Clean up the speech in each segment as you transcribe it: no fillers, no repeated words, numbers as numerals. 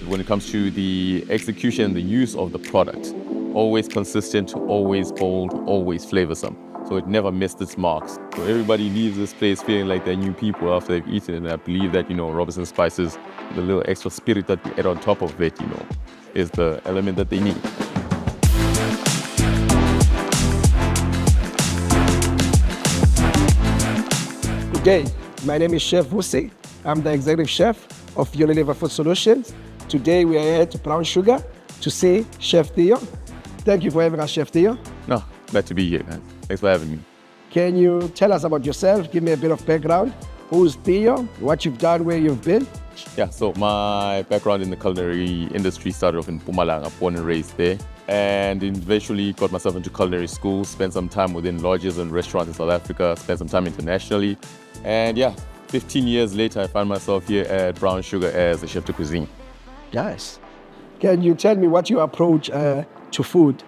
when it comes to the execution and the use of the product. Always consistent, always bold, always flavorsome. So it never missed its marks. So everybody leaves this place feeling like they're new people after they've eaten it. And I believe that, Robertsons Spices, the little extra spirit that we add on top of it, is the element that they need. Good day. My name is Chef Theo. I'm the executive chef of Unilever Food Solutions. Today we are here to Brown Sugar to see Chef Theo. Thank you for having us, Chef Theo. No, glad to be here, man. Thanks for having me. Can you tell us about yourself? Give me a bit of background. Who's Theo? What you've done, where you've been? Yeah, so my background in the culinary industry started off in Mpumalanga, born and raised there. And eventually got myself into culinary school, spent some time within lodges and restaurants in South Africa, spent some time internationally. And 15 years later, I find myself here at Brown Sugar as a chef de cuisine. Nice. Can you tell me what your approach to food?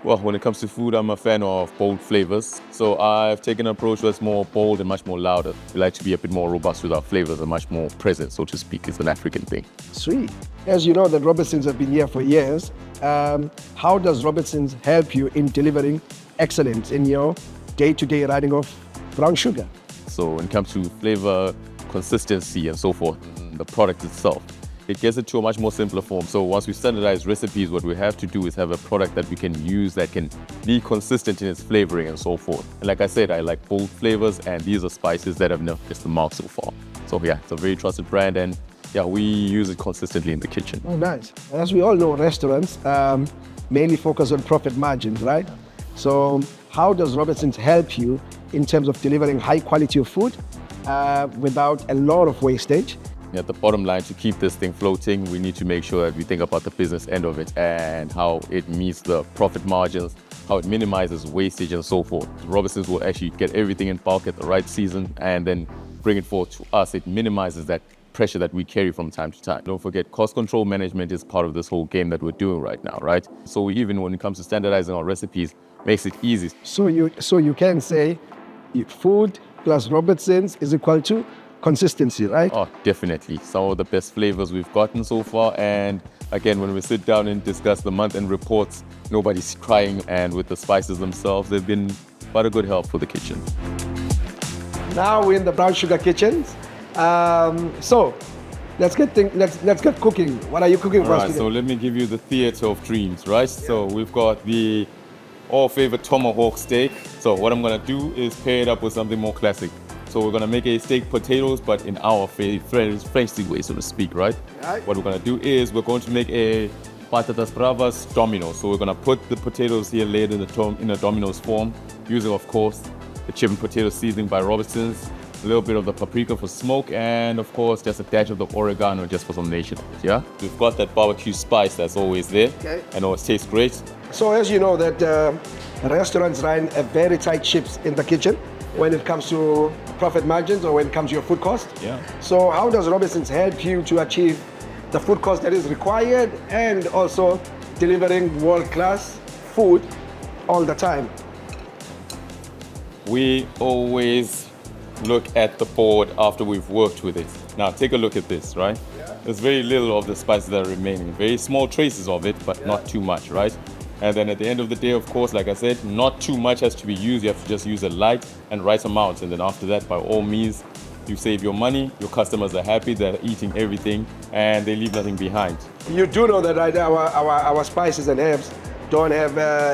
Well, when it comes to food, I'm a fan of bold flavors. So I've taken an approach that's more bold and much more louder. We like to be a bit more robust with our flavors and much more present, so to speak. It's an African thing. Sweet. As you know, that Robertsons have been here for years. How does Robertsons help you in delivering excellence in your day-to-day running of Brown Sugar? So when it comes to flavor, consistency, and so forth, the product itself, it gets it to a much more simpler form. So once we standardize recipes, what we have to do is have a product that we can use that can be consistent in its flavoring and so forth. And like I said, I like bold flavors, and these are spices that have never missed the mark so far. So it's a very trusted brand, and we use it consistently in the kitchen. Oh, nice. As we all know, restaurants mainly focus on profit margins, right? So how does Robertsons help you in terms of delivering high quality of food without a lot of wastage? At the bottom line, to keep this thing floating, we need to make sure that we think about the business end of it and how it meets the profit margins, how it minimizes wastage and so forth. Robertsons will actually get everything in bulk at the right season and then bring it forward to us. It minimizes that pressure that we carry from time to time. Don't forget, cost control management is part of this whole game that we're doing right now, right? So even when it comes to standardizing our recipes, makes it easy. So you can say food plus Robertsons is equal to consistency, right? Oh, definitely. Some of the best flavors we've gotten so far. And again, when we sit down and discuss the month-end reports, nobody's crying. And with the spices themselves, they've been quite a good help for the kitchen. Now we're in the Brown Sugar kitchens. So let's get cooking. What are you cooking for us today? So let me give you the theater of dreams, right? Yeah. So we've got the all-favorite tomahawk steak. So what I'm gonna do is pair it up with something more classic. So we're gonna make a steak potatoes, but in our French way, so to speak, right? Right. What we're gonna do is we're going to make a patatas bravas domino. So we're gonna put the potatoes here laid in a domino's form, using, of course, the chicken potato seasoning by Robertsons, a little bit of the paprika for smoke, and of course, just a dash of the oregano just for some nation. Yeah. We've got that barbecue spice that's always there, and always tastes great. So as you know that restaurants run a very tight ships in the kitchen when it comes to profit margins or when it comes to your food cost. Yeah. So how does Robertsons help you to achieve the food cost that is required and also delivering world-class food all the time? We always look at the board after we've worked with it. Now take a look at this, right? Yeah. There's very little of the spices that are remaining. Very small traces of it, but not too much, right? And then at the end of the day, of course, like I said, not too much has to be used. You have to just use a light and right amount. And then after that, by all means, you save your money, your customers are happy, they're eating everything, and they leave nothing behind. You do know that right now our spices and herbs don't have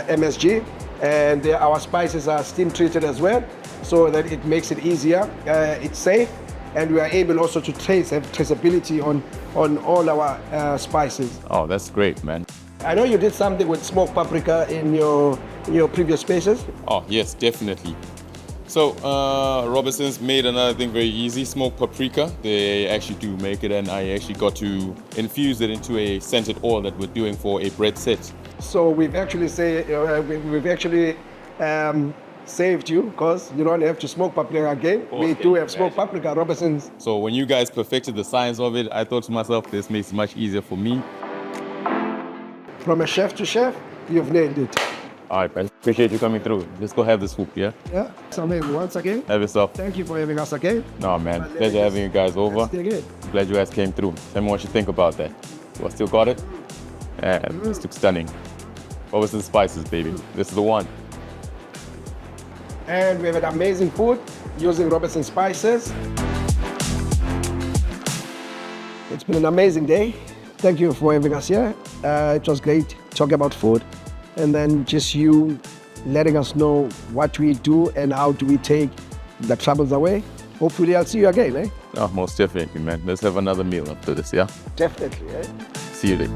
MSG, and our spices are steam treated as well, so that it makes it easier, it's safe, and we are able also to have traceability on all our spices. Oh, that's great, man. I know you did something with smoked paprika in your previous spaces. Oh, yes, definitely. So, Robertsons made another thing very easy, smoked paprika. They actually do make it, and I actually got to infuse it into a scented oil that we're doing for a bread set. So we've actually saved you because you don't have to smoke paprika again. We do have smoked paprika, Robertsons. So when you guys perfected the science of it, I thought to myself, this makes it much easier for me. From a chef to chef, you've nailed it. All right, man. Appreciate you coming through. Let's go have this whoop, yeah? Yeah. So maybe once again, Have yourself. thank you for having us again. No, man. Pleasure having you guys over. Stay good. Glad you guys came through. Tell me what you think about that. So I still got it. And this looks stunning. Robertsons Spices, baby. This is the one. And we have an amazing food using Robertsons Spices. It's been an amazing day. Thank you for having us here. It was great talking about food, and then just you letting us know what we do and how do we take the troubles away. Hopefully I'll see you again, eh? Oh, most definitely, man. Let's have another meal after this, yeah? Definitely, eh? See you later.